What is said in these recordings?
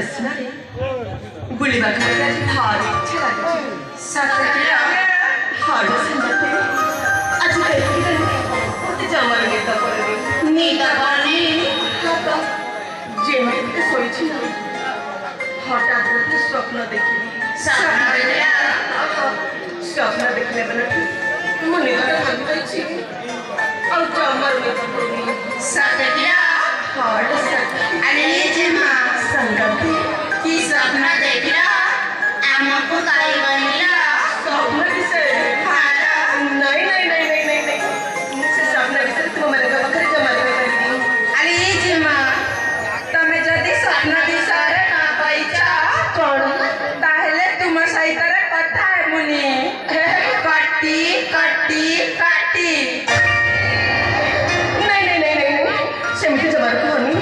बसणारे गुळी बघण्याची फार इच्छा लागली. साखरेला हाड सांगते अजून काही नाही जमाल घेता पडली मी दबाने आता जेवढे सोयीची नाही हठात स्वप्न देखील स्वप्न देखण्याबद्दल म्हणे म्हणतायची जमाल घेता साखरेला हाड आणि जेव्हा संगती की स्वप्न देखला आमको काय बनिला स्वप्न दिसे नाही नाही नाही नाही नाही नाही मुझसे स्वप्न दिसे तुम मेरे का बकरी जमाने में बनी आणि जेव्हा तमे जदी स्वप्न दिसारे ना पाइचा कोण ताहले तुम सहितर कथा है मुनी कट्टी कट्टी काटी नहीं नहीं नहीं नहीं सेमती जमार को हमी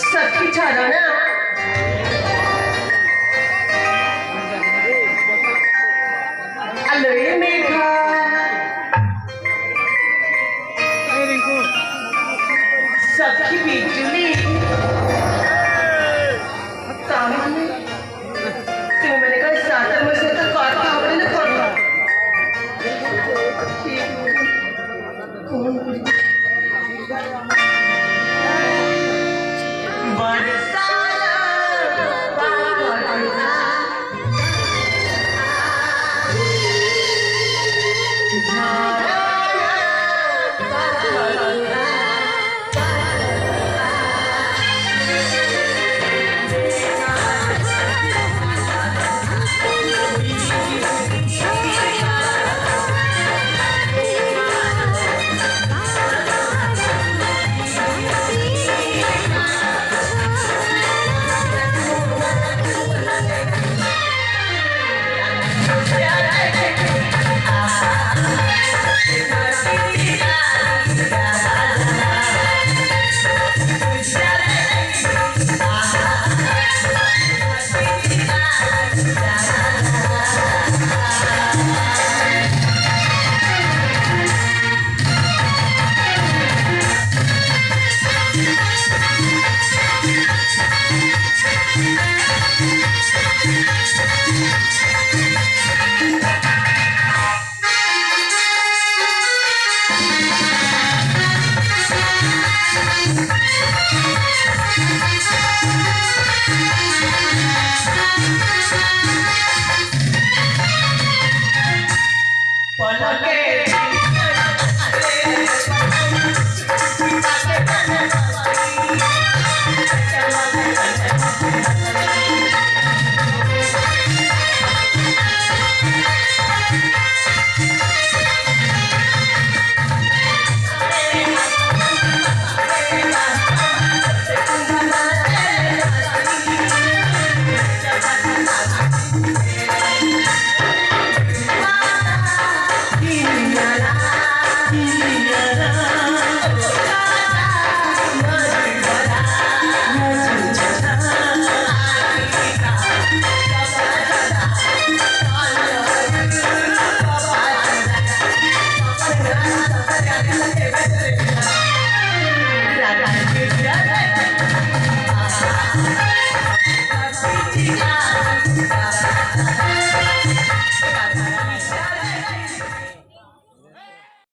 सखी छाना ना अरे मेघा सखी बिजुली तुम्ही मैंने कहा सातर में से तो कार का आपने ना पड़ा पलके